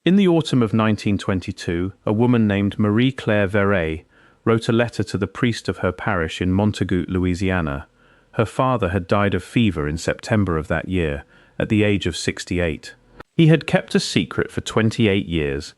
In the autumn of 1922, a woman named Marie-Claire Verret wrote a letter to the priest of her parish in Montegut, Louisiana. Her father had died of fever in September of that year, at the age of 68. He had kept a secret for 28 years,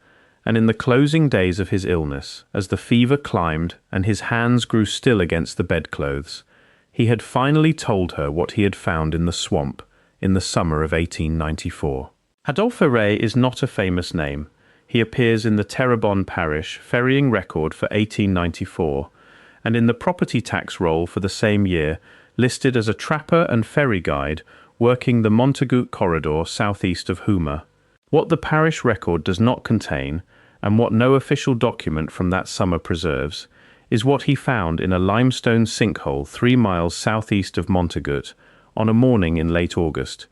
and in the closing days of his illness, as the fever climbed and his hands grew still against the bedclothes, he had finally told her what he had found in the swamp in the summer of 1894. Adolphe Verret is not a famous name. He appears in the Terrebonne Parish ferrying record for 1894, and in the property tax roll for the same year, listed as a trapper and ferry guide working the Montegut corridor southeast of Houma. What the parish record does not contain, and what no official document from that summer preserves, is what he found in a limestone sinkhole 3 miles southeast of Montegut on a morning in late August,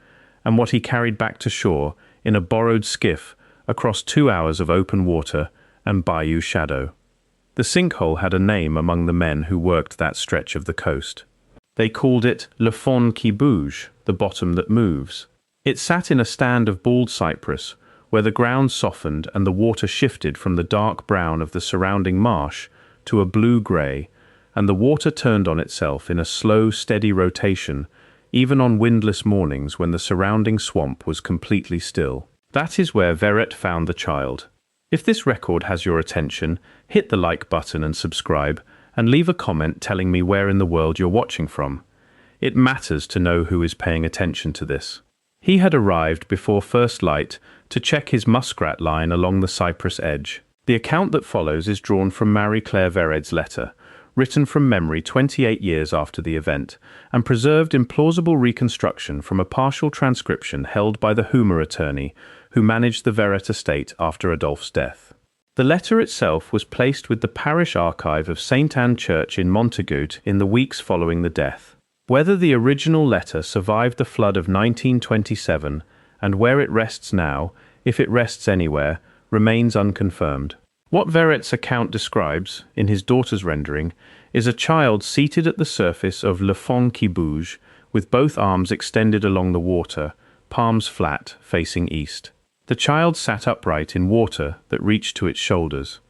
and what he carried back to shore in a borrowed skiff across 2 hours of open water and Bayou shadow. The sinkhole had a name among the men who worked that stretch of the coast. They called it le fond qui bouge, the bottom that moves. It sat in a stand of bald cypress, where the ground softened and the water shifted from the dark brown of the surrounding marsh to a blue-grey, and the water turned on itself in a slow, steady rotation, even on windless mornings when the surrounding swamp was completely still. That is where Verret found the child. If this record has your attention, hit the like button and subscribe, and leave a comment telling me where in the world you're watching from. It matters to know who is paying attention to this. He had arrived before first light to check his muskrat line along the cypress edge. The account that follows is drawn from Marie-Claire Verret's letter, written from memory 28 years after the event, and preserved in plausible reconstruction from a partial transcription held by the Houma attorney who managed the Verret estate after Adolphe's death. The letter itself was placed with the parish archive of St. Anne Church in Montegut in the weeks following the death. Whether the original letter survived the flood of 1927 and where it rests now, if it rests anywhere, remains unconfirmed. What Verret's account describes, in his daughter's rendering, is a child seated at the surface of le fond qui bouge, with both arms extended along the water, palms flat, facing east. The child sat upright in water that reached to its shoulders.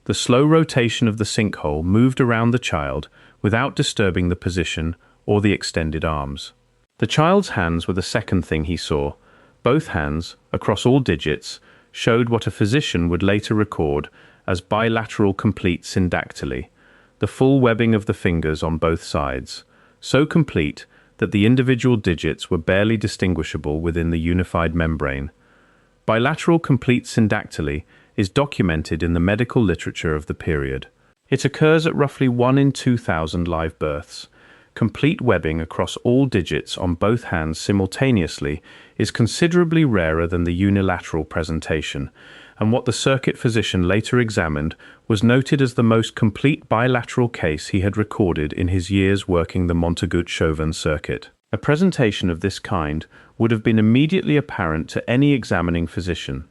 The slow rotation of the sinkhole moved around the child without disturbing the position or the extended arms. The child's hands were the second thing he saw. Both hands, across all digits, showed what a physician would later record as bilateral complete syndactyly, the full webbing of the fingers on both sides, so complete that the individual digits were barely distinguishable within the unified membrane. Bilateral complete syndactyly is documented in the medical literature of the period. It occurs at roughly 1 in 2,000 live births. Complete webbing across all digits on both hands simultaneously is considerably rarer than the unilateral presentation, and what the circuit physician later examined was noted as the most complete bilateral case he had recorded in his years working the Montegut-Chauvin circuit. A presentation of this kind would have been immediately apparent to any examining physician.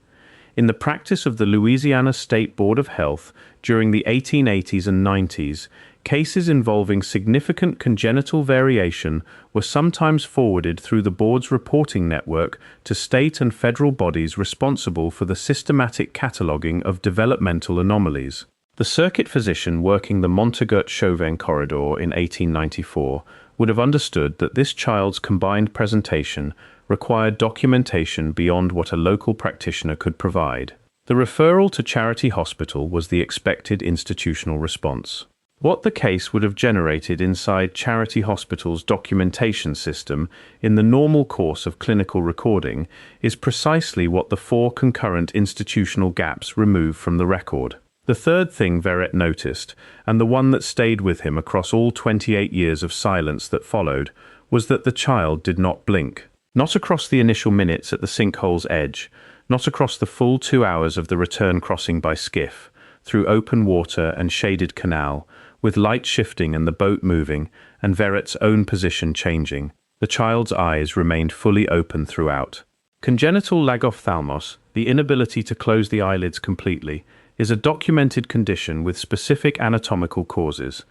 In the practice of the Louisiana State Board of Health during the 1880s and 90s, cases involving significant congenital variation were sometimes forwarded through the board's reporting network to state and federal bodies responsible for the systematic cataloging of developmental anomalies. The circuit physician working the Montegut-Chauvin corridor in 1894 would have understood that this child's combined presentation required documentation beyond what a local practitioner could provide. The referral to Charity Hospital was the expected institutional response. What the case would have generated inside Charity Hospital's documentation system in the normal course of clinical recording is precisely what the 4 concurrent institutional gaps remove from the record. The third thing Verret noticed, and the one that stayed with him across all 28 years of silence that followed, was that the child did not blink. Not across the initial minutes at the sinkhole's edge, not across the full 2 hours of the return crossing by skiff, through open water and shaded canal, with light shifting and the boat moving, and Verret's own position changing. The child's eyes remained fully open throughout. Congenital lagophthalmos, the inability to close the eyelids completely, is a documented condition with specific anatomical causes.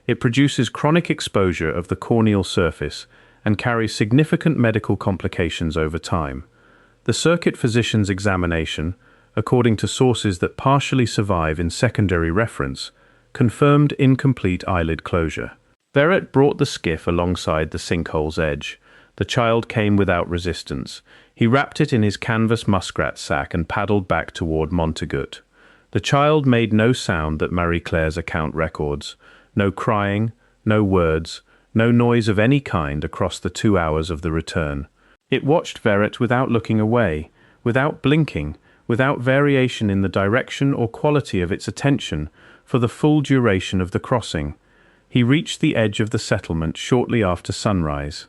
It produces chronic exposure of the corneal surface and carries significant medical complications over time. The circuit physician's examination, according to sources that partially survive in secondary reference, confirmed incomplete eyelid closure. Verret brought the skiff alongside the sinkhole's edge. The child came without resistance. He wrapped it in his canvas muskrat sack and paddled back toward Montegut. The child made no sound that Marie-Claire's account records. No crying, no words, no noise of any kind across the 2 hours of the return. It watched Verret without looking away, without blinking, without variation in the direction or quality of its attention for the full duration of the crossing. He reached the edge of the settlement shortly after sunrise.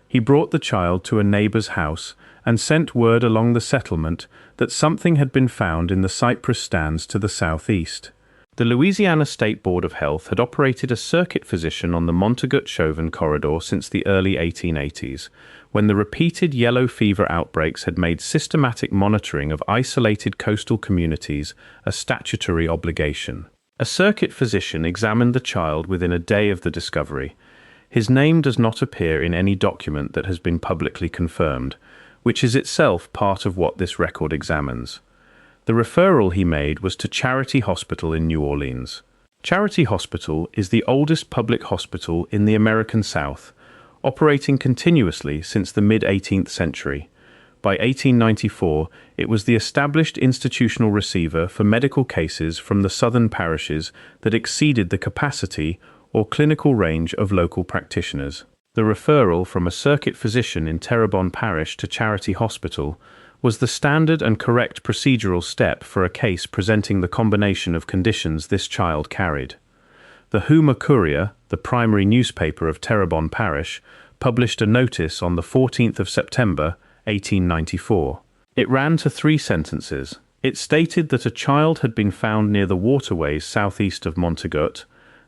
He brought the child to a neighbor's house and sent word along the settlement that something had been found in the cypress stands to the southeast. The Louisiana State Board of Health had operated a circuit physician on the Montegut-Chauvin corridor since the early 1880s, when the repeated yellow fever outbreaks had made systematic monitoring of isolated coastal communities a statutory obligation. A circuit physician examined the child within a day of the discovery. His name does not appear in any document that has been publicly confirmed, which is itself part of what this record examines. The referral he made was to Charity Hospital in New Orleans. Charity Hospital is the oldest public hospital in the American South, operating continuously since the mid-18th century. By 1894, it was the established institutional receiver for medical cases from the southern parishes that exceeded the capacity or clinical range of local practitioners. The referral from a circuit physician in Terrebonne Parish to Charity Hospital was the standard and correct procedural step for a case presenting the combination of conditions this child carried. The Houma Courier, the primary newspaper of Terrebonne Parish, published a notice on the 14th of September, 1894. It ran to 3 sentences. It stated that a child had been found near the waterways southeast of Montegut,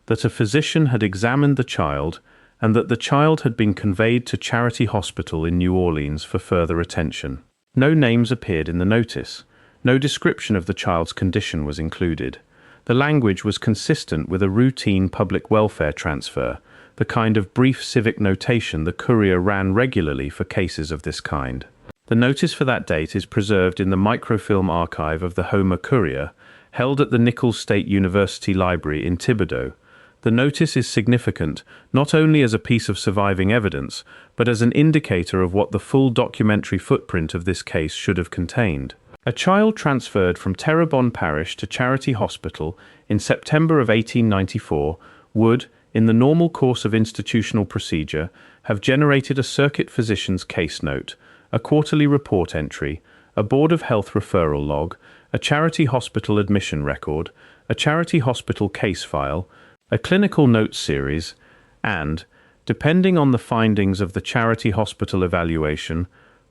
that a physician had examined the child, and that the child had been conveyed to Charity Hospital in New Orleans for further attention. No names appeared in the notice. No description of the child's condition was included. The language was consistent with a routine public welfare transfer, the kind of brief civic notation the Courier ran regularly for cases of this kind. The notice for that date is preserved in the microfilm archive of the Houma Courier, held at the Nichols State University Library in Thibodaux. The notice is significant not only as a piece of surviving evidence, but as an indicator of what the full documentary footprint of this case should have contained. A child transferred from Terrebonne Parish to Charity Hospital in September of 1894 would, in the normal course of institutional procedure, have generated a circuit physician's case note, a quarterly report entry, a Board of Health referral log, a Charity Hospital admission record, a Charity Hospital case file, a clinical notes series, and, depending on the findings of the Charity Hospital evaluation,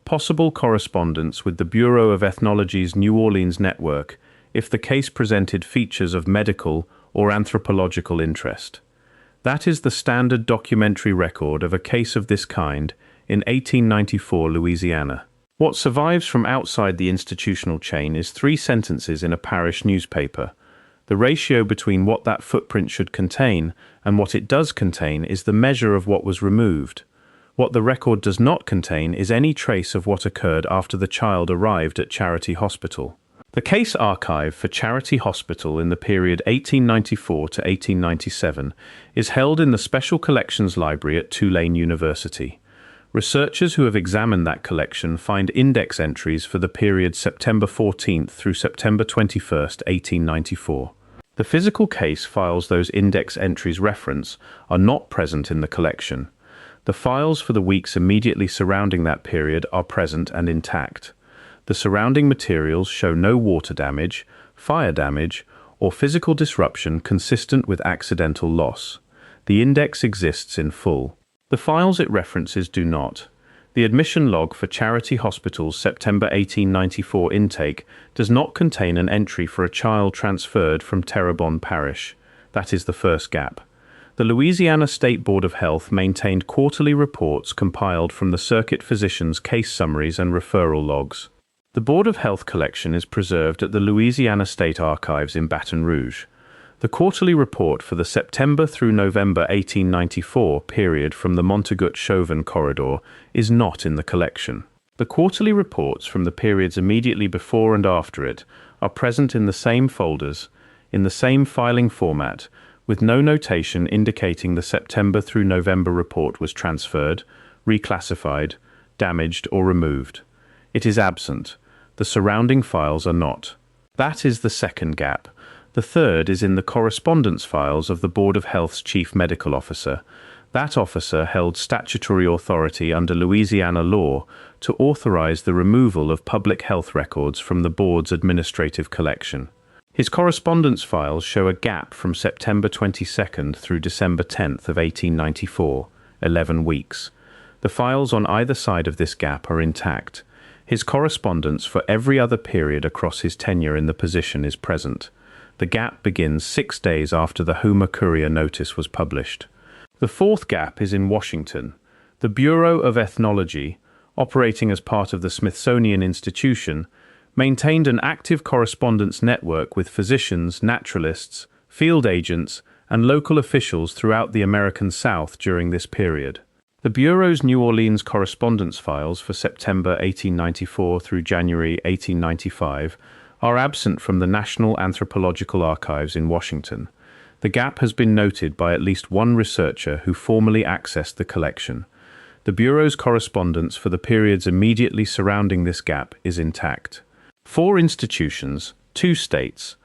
possible correspondence with the Bureau of Ethnology's New Orleans network if the case presented features of medical or anthropological interest. That is the standard documentary record of a case of this kind in 1894 Louisiana. What survives from outside the institutional chain is 3 sentences in a parish newspaper. The ratio between what that footprint should contain and what it does contain is the measure of what was removed. What the record does not contain is any trace of what occurred after the child arrived at Charity Hospital. The case archive for Charity Hospital in the period 1894 to 1897 is held in the Special Collections Library at Tulane University. Researchers who have examined that collection find index entries for the period September 14th through September 21st, 1894. The physical case files those index entries reference are not present in the collection. The files for the weeks immediately surrounding that period are present and intact. The surrounding materials show no water damage, fire damage, or physical disruption consistent with accidental loss. The index exists in full. The files it references do not. The admission log for Charity Hospital's September 1894 intake does not contain an entry for a child transferred from Terrebonne Parish. That is the first gap. The Louisiana State Board of Health maintained quarterly reports compiled from the circuit physician's case summaries and referral logs. The Board of Health collection is preserved at the Louisiana State Archives in Baton Rouge. The quarterly report for the September through November 1894 period from the Montegut-Chauvin corridor is not in the collection. The quarterly reports from the periods immediately before and after it are present in the same folders, in the same filing format, with no notation indicating the September through November report was transferred, reclassified, damaged, or removed. It is absent. The surrounding files are not. That is the second gap. The third is in the correspondence files of the Board of Health's Chief Medical Officer. That officer held statutory authority under Louisiana law to authorize the removal of public health records from the board's administrative collection. His correspondence files show a gap from September 22nd through December 10th of 1894, 11 weeks. The files on either side of this gap are intact. His correspondence for every other period across his tenure in the position is present. The gap begins 6 days after the Houma Courier notice was published. The fourth gap is in Washington. The Bureau of Ethnology, operating as part of the Smithsonian Institution, maintained an active correspondence network with physicians, naturalists, field agents, and local officials throughout the American South during this period. The Bureau's New Orleans correspondence files for September 1894 through January 1895 are absent from the National Anthropological Archives in Washington. The gap has been noted by at least one researcher who formally accessed the collection. The Bureau's correspondence for the periods immediately surrounding this gap is intact. 4 institutions, 2 states,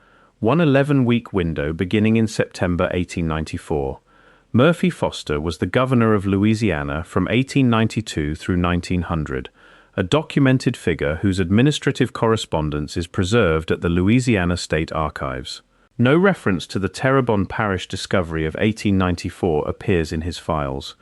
one 11-week window beginning in September 1894. Murphy Foster was the governor of Louisiana from 1892 through 1900, a documented figure whose administrative correspondence is preserved at the Louisiana State Archives. No reference to the Terrebonne Parish discovery of 1894 appears in his files.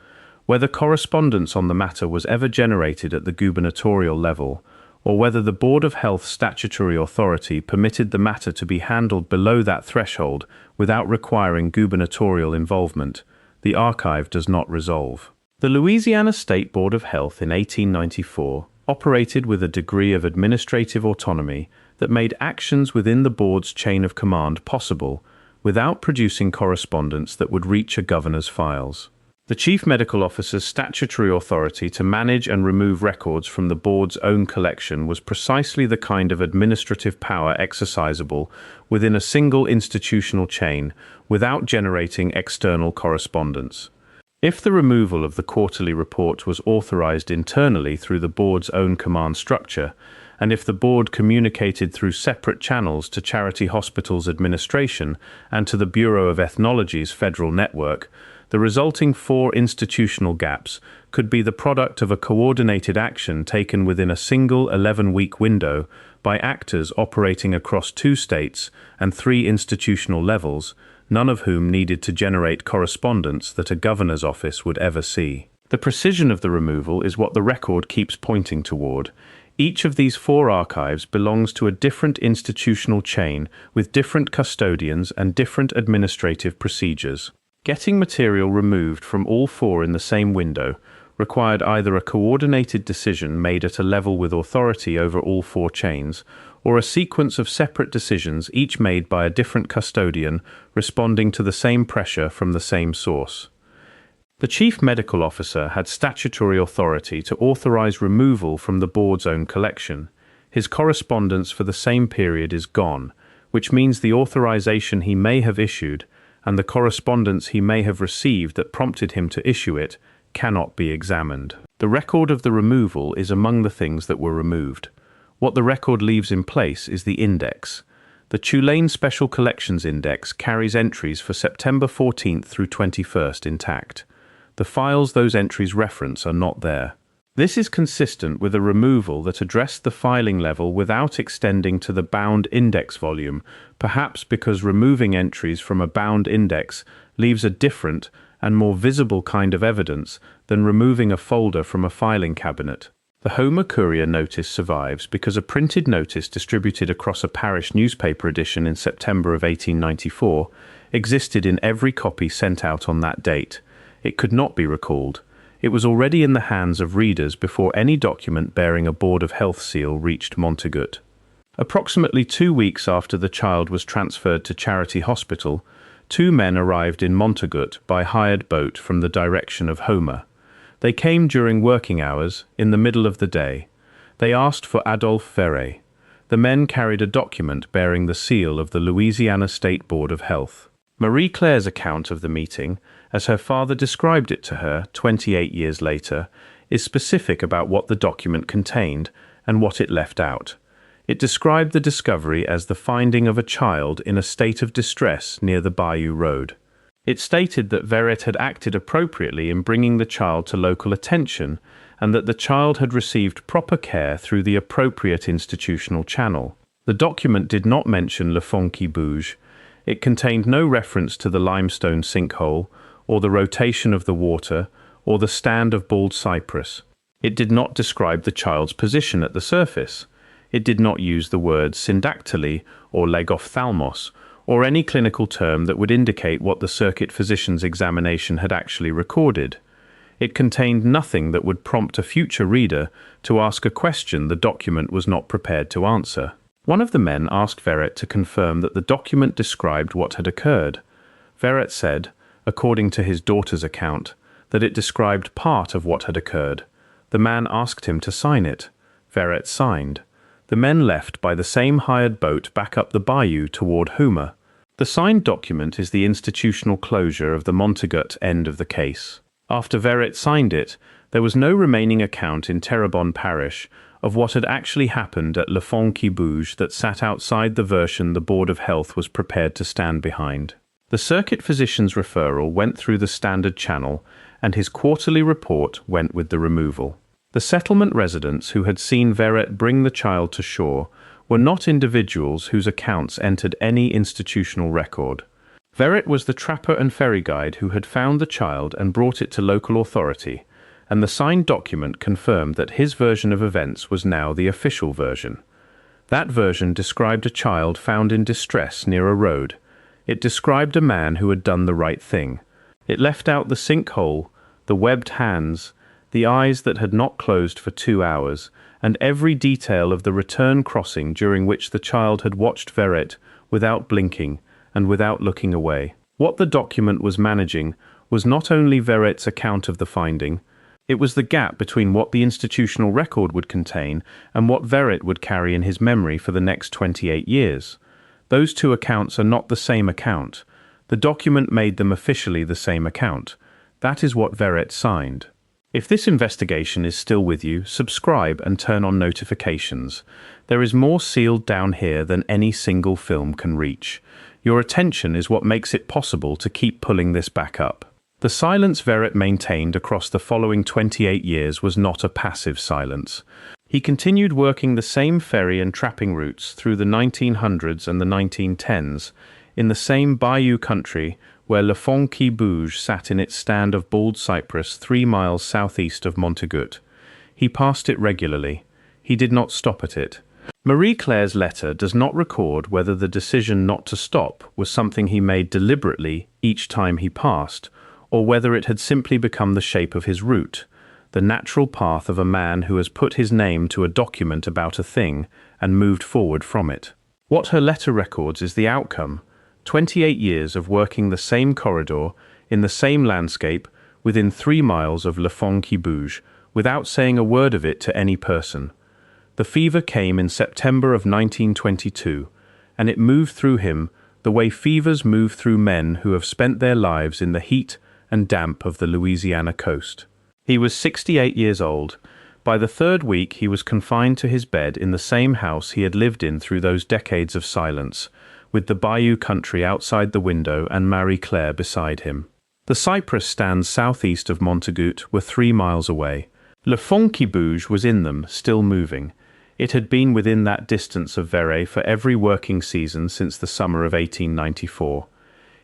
Whether correspondence on the matter was ever generated at the gubernatorial level, or whether the Board of Health statutory authority permitted the matter to be handled below that threshold without requiring gubernatorial involvement, the archive does not resolve. The Louisiana State Board of Health in 1894 operated with a degree of administrative autonomy that made actions within the board's chain of command possible without producing correspondence that would reach a governor's files. The Chief Medical Officer's statutory authority to manage and remove records from the board's own collection was precisely the kind of administrative power exercisable within a single institutional chain without generating external correspondence. If the removal of the quarterly report was authorized internally through the board's own command structure, and if the board communicated through separate channels to Charity Hospitals Administration and to the Bureau of Ethnology's federal network, the resulting 4 institutional gaps could be the product of a coordinated action taken within a single 11-week window by actors operating across 2 states and 3 institutional levels, none of whom needed to generate correspondence that a governor's office would ever see. The precision of the removal is what the record keeps pointing toward. Each of these 4 archives belongs to a different institutional chain with different custodians and different administrative procedures. Getting material removed from all 4 in the same window required either a coordinated decision made at a level with authority over all 4 chains, or a sequence of separate decisions each made by a different custodian responding to the same pressure from the same source. The Chief Medical Officer had statutory authority to authorize removal from the board's own collection. His correspondence for the same period is gone, which means the authorization he may have issued and the correspondence he may have received that prompted him to issue it cannot be examined. The record of the removal is among the things that were removed. What the record leaves in place is the index. The Tulane Special Collections Index carries entries for September 14th through 21st intact. The files those entries reference are not there. This is consistent with a removal that addressed the filing level without extending to the bound index volume, perhaps because removing entries from a bound index leaves a different and more visible kind of evidence than removing a folder from a filing cabinet. The Houma Courier notice survives because a printed notice distributed across a parish newspaper edition in September of 1894 existed in every copy sent out on that date. It could not be recalled. It was already in the hands of readers before any document bearing a Board of Health seal reached Montegut. Approximately 2 weeks after the child was transferred to Charity Hospital, 2 men arrived in Montegut by hired boat from the direction of Houma. They came during working hours, in the middle of the day. They asked for Adolphe Verret. The men carried a document bearing the seal of the Louisiana State Board of Health. Marie Claire's account of the meeting, as her father described it to her 28 years later, is specific about what the document contained and what it left out. It described the discovery as the finding of a child in a state of distress near the Bayou Road. It stated that Verret had acted appropriately in bringing the child to local attention and that the child had received proper care through the appropriate institutional channel. The document did not mention le fond qui bouge. It contained no reference to the limestone sinkhole, or the rotation of the water, or the stand of bald cypress. It did not describe the child's position at the surface. It did not use the words syndactyly or lagophthalmos, or any clinical term that would indicate what the circuit physician's examination had actually recorded. It contained nothing that would prompt a future reader to ask a question the document was not prepared to answer. One of the men asked Verret to confirm that the document described what had occurred. Verret said, according to his daughter's account, that it described part of what had occurred. The man asked him to sign it. Verret signed. The men left by the same hired boat back up the bayou toward Houma. The signed document is the institutional closure of the Montegut end of the case. After Verret signed it, there was no remaining account in Terrebonne Parish of what had actually happened at Le Fond qui Bouge that sat outside the version the Board of Health was prepared to stand behind. The circuit physician's referral went through the standard channel, and his quarterly report went with the removal. The settlement residents who had seen Verret bring the child to shore were not individuals whose accounts entered any institutional record. Verret was the trapper and ferry guide who had found the child and brought it to local authority, and the signed document confirmed that his version of events was now the official version. That version described a child found in distress near a road. It described a man who had done the right thing. It left out the sinkhole, the webbed hands, the eyes that had not closed for 2 hours, and every detail of the return crossing during which the child had watched Verret without blinking and without looking away. What the document was managing was not only Verret's account of the finding, it was the gap between what the institutional record would contain and what Verret would carry in his memory for the next 28 years. Those two accounts are not the same account. The document made them officially the same account. That is what Verret signed. If this investigation is still with you, subscribe and turn on notifications. There is more sealed down here than any single film can reach. Your attention is what makes it possible to keep pulling this back up. The silence Verret maintained across the following 28 years was not a passive silence. He continued working the same ferry and trapping routes through the 1900s and the 1910s, in the same bayou country where Le Fond qui Bouge sat in its stand of bald cypress 3 miles southeast of Montegut. He passed it regularly. He did not stop at it. Marie Claire's letter does not record whether the decision not to stop was something he made deliberately each time he passed, or whether it had simply become the shape of his route, the natural path of a man who has put his name to a document about a thing and moved forward from it. What her letter records is the outcome: 28 years of working the same corridor, in the same landscape, within 3 miles of Le Fond qui Bouge, without saying a word of it to any person. The fever came in September of 1922, and it moved through him the way fevers move through men who have spent their lives in the heat and damp of the Louisiana coast. He was 68 years old. By the 3rd week he was confined to his bed in the same house he had lived in through those decades of silence, with the bayou country outside the window and Marie Claire beside him. The cypress stands southeast of Montegut were 3 miles away. Le Fond qui Bouge was in them, still moving. It had been within that distance of Verret for every working season since the summer of 1894.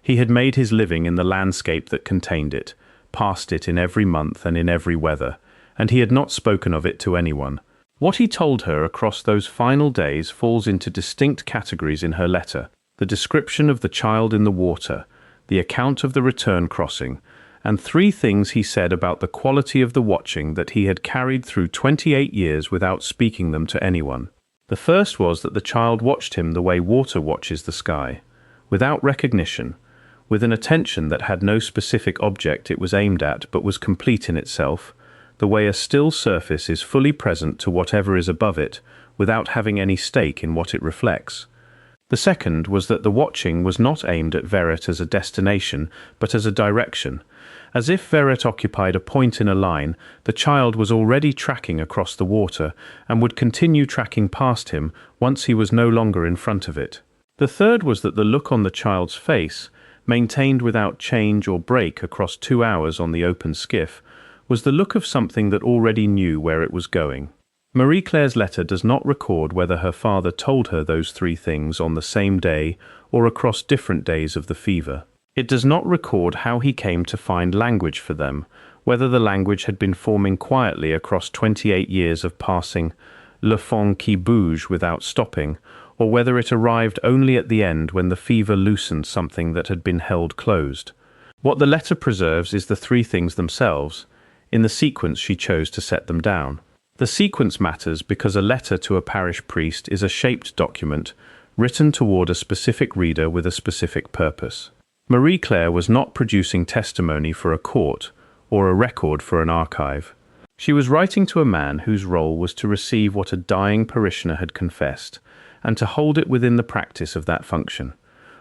He had made his living in the landscape that contained it, passed it in every month and in every weather, and he had not spoken of it to anyone. What he told her across those final days falls into distinct categories in her letter: the description of the child in the water, the account of the return crossing, and 3 things he said about the quality of the watching that he had carried through 28 years without speaking them to anyone. The first was that the child watched him the way water watches the sky, without recognition, with an attention that had no specific object it was aimed at but was complete in itself, the way a still surface is fully present to whatever is above it, without having any stake in what it reflects. The second was that the watching was not aimed at Verret as a destination, but as a direction. As if Verret occupied a point in a line, the child was already tracking across the water and would continue tracking past him once he was no longer in front of it. The third was that the look on the child's face, maintained without change or break across 2 hours on the open skiff, was the look of something that already knew where it was going. Marie Claire's letter does not record whether her father told her those three things on the same day or across different days of the fever. It does not record how he came to find language for them, whether the language had been forming quietly across 28 years of passing le fond qui bouge without stopping, or whether it arrived only at the end when the fever loosened something that had been held closed. What the letter preserves is the three things themselves, in the sequence she chose to set them down. The sequence matters because a letter to a parish priest is a shaped document, written toward a specific reader with a specific purpose. Marie Claire was not producing testimony for a court or a record for an archive. She was writing to a man whose role was to receive what a dying parishioner had confessed, and to hold it within the practice of that function.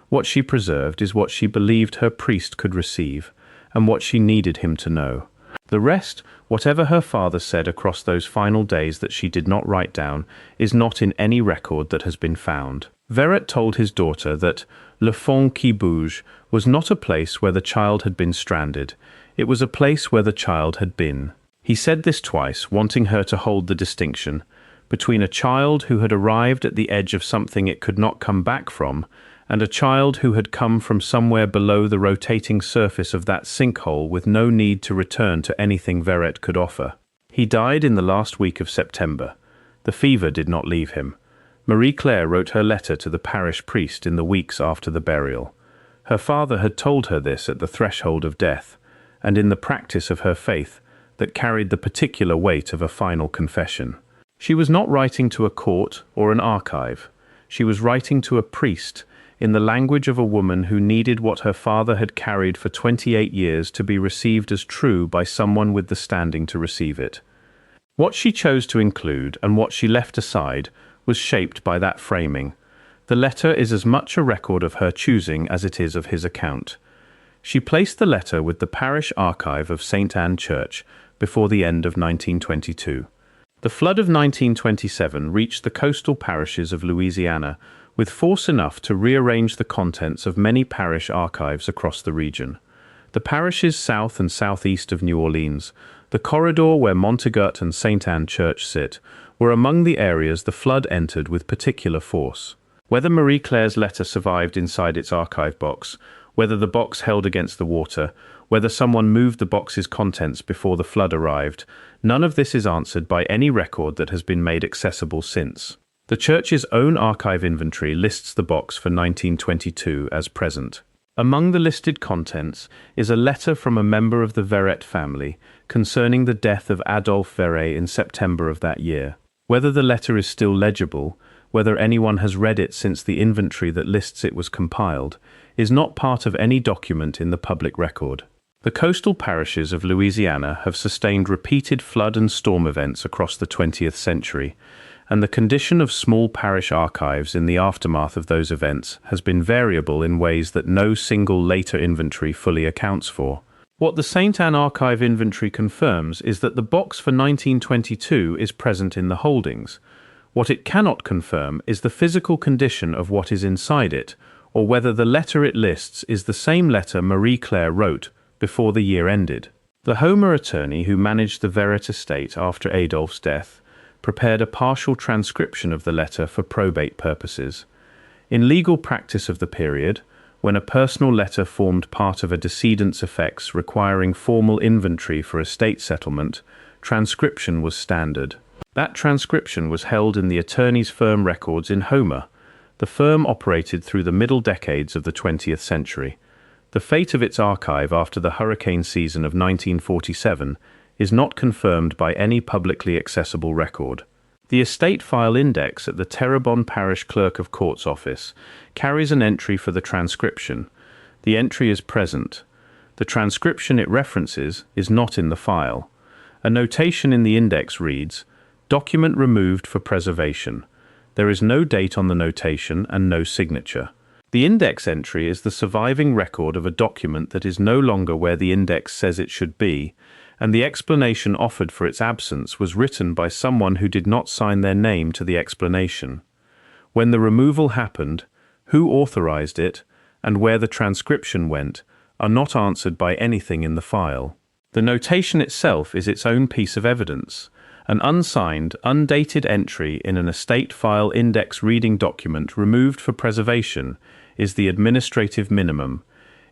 What she preserved is what she believed her priest could receive, and what she needed him to know. The rest, whatever her father said across those final days that she did not write down, is not in any record that has been found. Verret told his daughter that le fond qui bouge was not a place where the child had been stranded, it was a place where the child had been. He said this twice, wanting her to hold the distinction between a child who had arrived at the edge of something it could not come back from, and a child who had come from somewhere below the rotating surface of that sinkhole with no need to return to anything Verret could offer. He died in the last week of September. The fever did not leave him. Marie Claire wrote her letter to the parish priest in the weeks after the burial. Her father had told her this at the threshold of death, and in the practice of her faith that carried the particular weight of a final confession. She was not writing to a court or an archive. She was writing to a priest, in the language of a woman who needed what her father had carried for 28 years to be received as true by someone with the standing to receive it. What she chose to include and what she left aside was shaped by that framing. The letter is as much a record of her choosing as it is of his account. She placed the letter with the parish archive of St. Anne Church before the end of 1922. The flood of 1927 reached the coastal parishes of Louisiana with force enough to rearrange the contents of many parish archives across the region. The parishes south and southeast of New Orleans, the corridor where Montegut and St. Anne Church sit, were among the areas the flood entered with particular force. Whether Marie Claire's letter survived inside its archive box, whether the box held against the water, whether someone moved the box's contents before the flood arrived, none of this is answered by any record that has been made accessible since. The church's own archive inventory lists the box for 1922 as present. Among the listed contents is a letter from a member of the Verret family concerning the death of Adolphe Verret in September of that year. Whether the letter is still legible, whether anyone has read it since the inventory that lists it was compiled, is not part of any document in the public record. The coastal parishes of Louisiana have sustained repeated flood and storm events across the 20th century, and the condition of small parish archives in the aftermath of those events has been variable in ways that no single later inventory fully accounts for. What the St. Anne Archive inventory confirms is that the box for 1922 is present in the holdings. What it cannot confirm is the physical condition of what is inside it, or whether the letter it lists is the same letter Marie Claire wrote before the year ended. The Houma attorney who managed the Verret estate after Adolphe's death prepared a partial transcription of the letter for probate purposes. In legal practice of the period, when a personal letter formed part of a decedent's effects requiring formal inventory for estate settlement, transcription was standard. That transcription was held in the attorney's firm records in Houma. The firm operated through the middle decades of the 20th century. The fate of its archive after the hurricane season of 1947 is not confirmed by any publicly accessible record. The estate file index at the Terrebonne Parish Clerk of Court's office carries an entry for the transcription. The entry is present. The transcription it references is not in the file. A notation in the index reads, "Document removed for preservation." There is no date on the notation and no signature. The index entry is the surviving record of a document that is no longer where the index says it should be, and the explanation offered for its absence was written by someone who did not sign their name to the explanation. When the removal happened, who authorized it, and where the transcription went, are not answered by anything in the file. The notation itself is its own piece of evidence. An unsigned, undated entry in an estate file index reading document removed for preservation is the administrative minimum.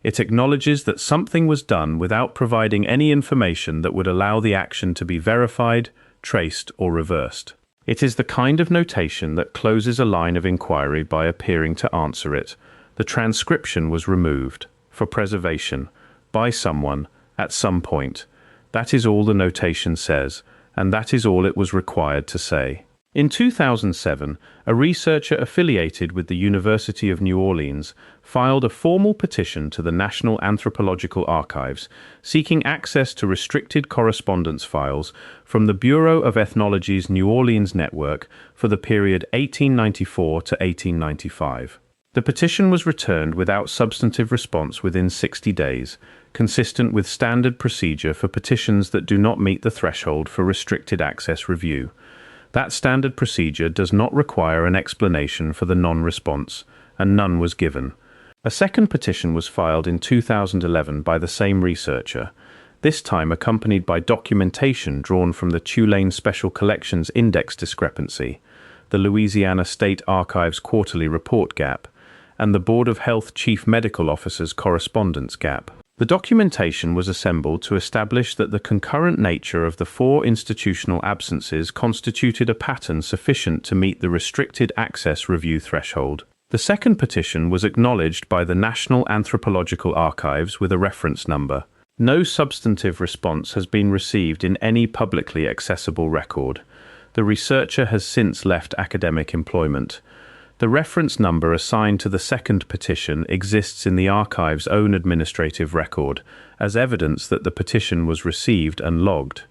It acknowledges that something was done without providing any information that would allow the action to be verified, traced, or reversed. It is the kind of notation that closes a line of inquiry by appearing to answer it. The transcription was removed, for preservation, by someone, at some point. That is all the notation says, and that is all it was required to say. In 2007, a researcher affiliated with the University of New Orleans filed a formal petition to the National Anthropological Archives seeking access to restricted correspondence files from the Bureau of Ethnology's New Orleans network for the period 1894 to 1895. The petition was returned without substantive response within 60 days, consistent with standard procedure for petitions that do not meet the threshold for restricted access review. That standard procedure does not require an explanation for the non-response, and none was given. A second petition was filed in 2011 by the same researcher, this time accompanied by documentation drawn from the Tulane Special Collections Index discrepancy, the Louisiana State Archives quarterly report gap, and the Board of Health Chief Medical Officer's correspondence gap. The documentation was assembled to establish that the concurrent nature of the 4 institutional absences constituted a pattern sufficient to meet the restricted access review threshold. The second petition was acknowledged by the National Anthropological Archives with a reference number. No substantive response has been received in any publicly accessible record. The researcher has since left academic employment. The reference number assigned to the second petition exists in the archive's own administrative record as evidence that the petition was received and logged.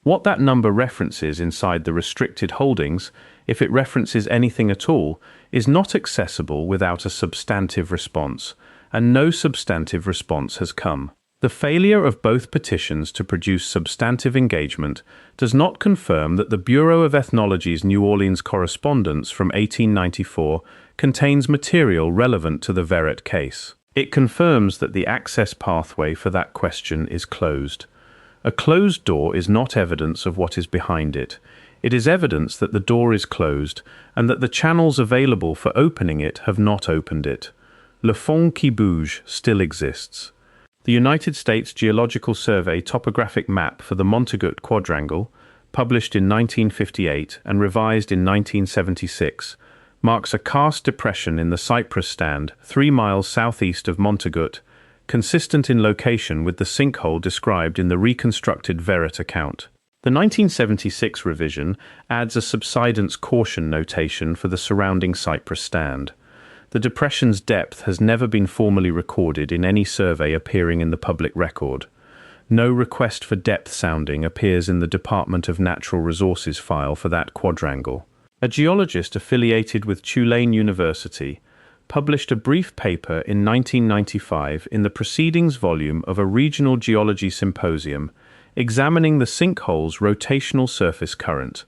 What that number references inside the restricted holdings, if it references anything at all, is not accessible without a substantive response, and no substantive response has come. The failure of both petitions to produce substantive engagement does not confirm that the Bureau of Ethnology's New Orleans correspondence from 1894 contains material relevant to the Verret case. It confirms that the access pathway for that question is closed. A closed door is not evidence of what is behind it. It is evidence that the door is closed and that the channels available for opening it have not opened it. Le fond qui bouge still exists. The United States Geological Survey topographic map for the Montegut quadrangle, published in 1958 and revised in 1976, marks a karst depression in the Cypress Stand 3 miles southeast of Montegut, consistent in location with the sinkhole described in the reconstructed Verret account. The 1976 revision adds a subsidence caution notation for the surrounding Cypress Stand. The depression's depth has never been formally recorded in any survey appearing in the public record. No request for depth sounding appears in the Department of Natural Resources file for that quadrangle. A geologist affiliated with Tulane University published a brief paper in 1995 in the Proceedings volume of a regional geology symposium examining the sinkhole's rotational surface current.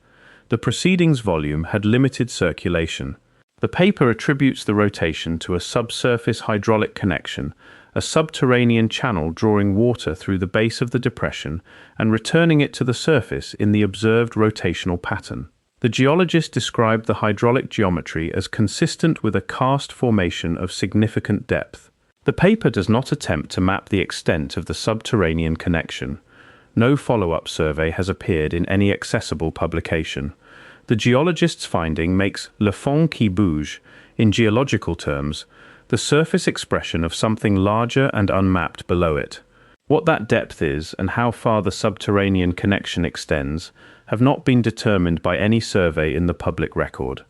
The Proceedings volume had limited circulation. The paper attributes the rotation to a subsurface hydraulic connection, a subterranean channel drawing water through the base of the depression and returning it to the surface in the observed rotational pattern. The geologist described the hydraulic geometry as consistent with a karst formation of significant depth. The paper does not attempt to map the extent of the subterranean connection. No follow-up survey has appeared in any accessible publication. The geologist's finding makes le fond qui bouge, in geological terms, the surface expression of something larger and unmapped below it. What that depth is and how far the subterranean connection extends have not been determined by any survey in the public record.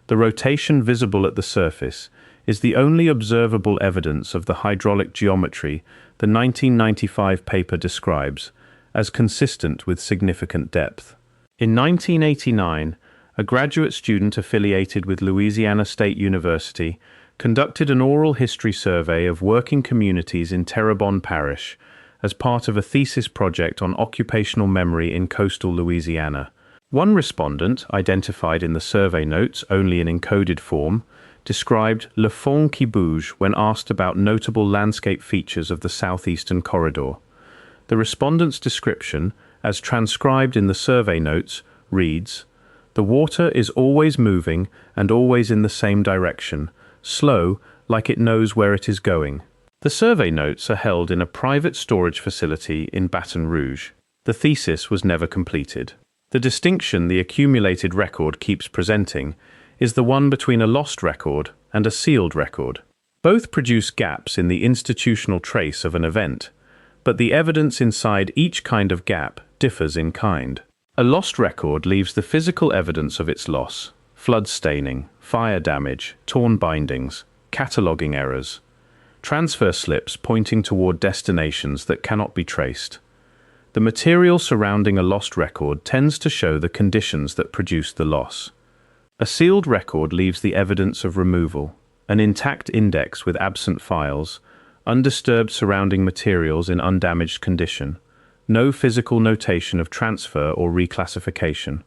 The rotation visible at the surface is the only observable evidence of the hydraulic geometry the 1995 paper describes, as consistent with significant depth. In 1989, a graduate student affiliated with Louisiana State University conducted an oral history survey of working communities in Terrebonne Parish as part of a thesis project on occupational memory in coastal Louisiana. One respondent, identified in the survey notes only in encoded form, described le fond qui bouge when asked about notable landscape features of the southeastern corridor. The respondent's description, as transcribed in the survey notes, reads, "The water is always moving and always in the same direction, slow, like it knows where it is going." The survey notes are held in a private storage facility in Baton Rouge. The thesis was never completed. The distinction the accumulated record keeps presenting is the one between a lost record and a sealed record. Both produce gaps in the institutional trace of an event, but the evidence inside each kind of gap differs in kind. A lost record leaves the physical evidence of its loss: flood staining, fire damage, torn bindings, cataloging errors, transfer slips pointing toward destinations that cannot be traced. The material surrounding a lost record tends to show the conditions that produced the loss. A sealed record leaves the evidence of removal, an intact index with absent files, undisturbed surrounding materials in undamaged condition, no physical notation of transfer or reclassification,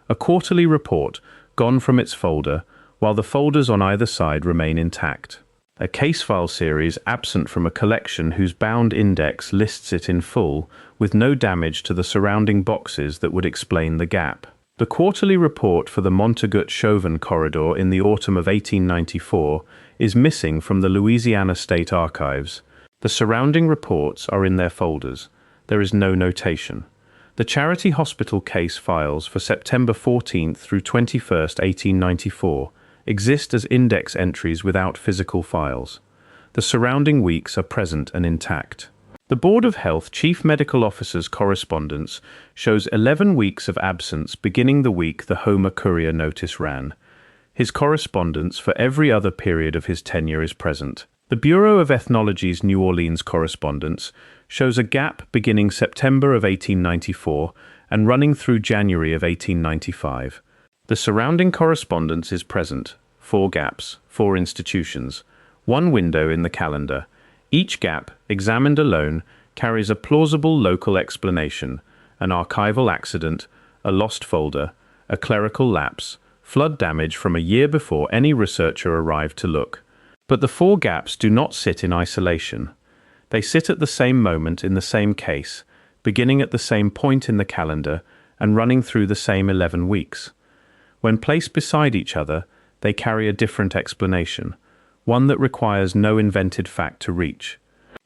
a quarterly report gone from its folder while the folders on either side remain intact, a case file series absent from a collection whose bound index lists it in full with no damage to the surrounding boxes that would explain the gap. The quarterly report for the Montegut-Chauvin corridor in the autumn of 1894 is missing from the Louisiana State Archives. The surrounding reports are in their folders. There is no notation. The Charity Hospital case files for September 14th through 21st, 1894 exist as index entries without physical files. The surrounding weeks are present and intact. The Board of Health Chief Medical Officer's correspondence shows 11 weeks of absence beginning the week the Houma Courier notice ran. His correspondence for every other period of his tenure is present. The Bureau of Ethnology's New Orleans correspondence shows a gap beginning September of 1894 and running through January of 1895. The surrounding correspondence is present: 4 gaps, 4 institutions, 1 window in the calendar. Each gap, examined alone, carries a plausible local explanation: an archival accident, a lost folder, a clerical lapse, flood damage from a year before any researcher arrived to look. But the 4 gaps do not sit in isolation. They sit at the same moment in the same case, beginning at the same point in the calendar and running through the same 11 weeks. When placed beside each other, they carry a different explanation, one that requires no invented fact to reach.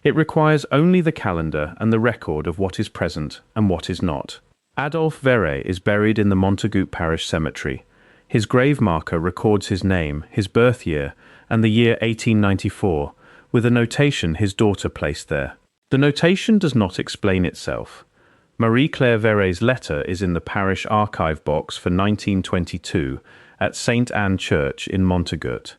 It requires only the calendar and the record of what is present and what is not. Adolphe Verret is buried in the Montegut Parish Cemetery. His grave marker records his name, his birth year, and the year 1894, with a notation his daughter placed there. The notation does not explain itself. Marie-Claire Verret's letter is in the parish archive box for 1922 at St. Anne Church in Montegut,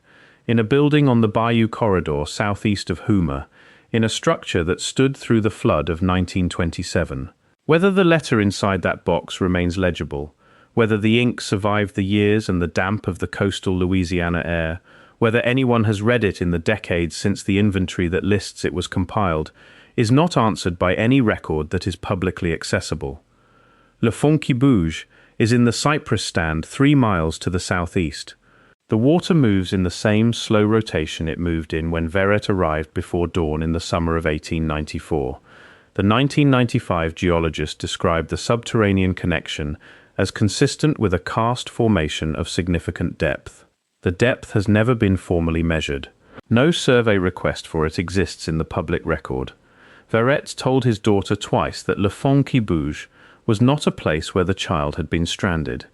in a building on the Bayou corridor southeast of Houma, in a structure that stood through the flood of 1927. Whether the letter inside that box remains legible, whether the ink survived the years and the damp of the coastal Louisiana air, whether anyone has read it in the decades since the inventory that lists it was compiled, is not answered by any record that is publicly accessible. Le Fond qui Bouge is in the cypress stand 3 miles to the southeast. The water moves in the same slow rotation it moved in when Verret arrived before dawn in the summer of 1894. The 1995 geologist described the subterranean connection as consistent with a karst formation of significant depth. The depth has never been formally measured. No survey request for it exists in the public record. Verret told his daughter twice that Le Fond qui Bouge was not a place where the child had been stranded.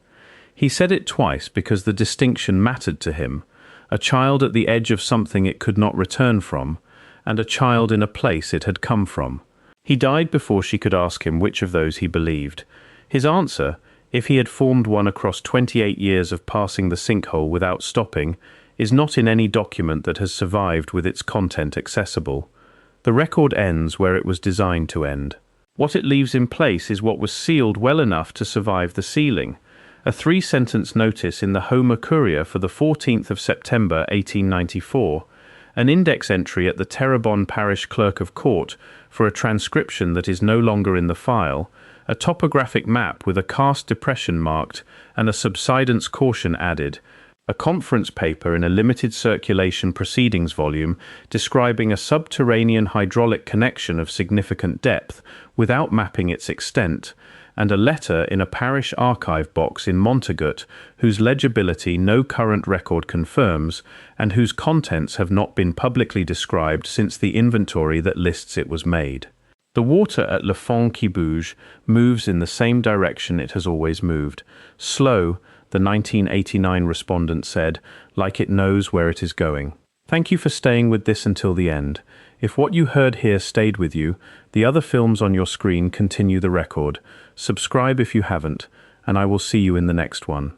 He said it twice because the distinction mattered to him: a child at the edge of something it could not return from, and a child in a place it had come from. He died before she could ask him which of those he believed. His answer, if he had formed one across 28 years of passing the sinkhole without stopping, is not in any document that has survived with its content accessible. The record ends where it was designed to end. What it leaves in place is what was sealed well enough to survive the sealing. A 3-sentence notice in the Houma Courier for the 14th of September 1894, an index entry at the Terrebonne Parish Clerk of Court for a transcription that is no longer in the file, a topographic map with a karst depression marked and a subsidence caution added, a conference paper in a limited circulation proceedings volume describing a subterranean hydraulic connection of significant depth without mapping its extent, and a letter in a parish archive box in Montegut whose legibility no current record confirms and whose contents have not been publicly described since the inventory that lists it was made. The water at Le Fond qui Bouge moves in the same direction it has always moved. Slow, the 1989 respondent said, like it knows where it is going. Thank you for staying with this until the end. If what you heard here stayed with you, the other films on your screen continue the record. Subscribe if you haven't, and I will see you in the next one.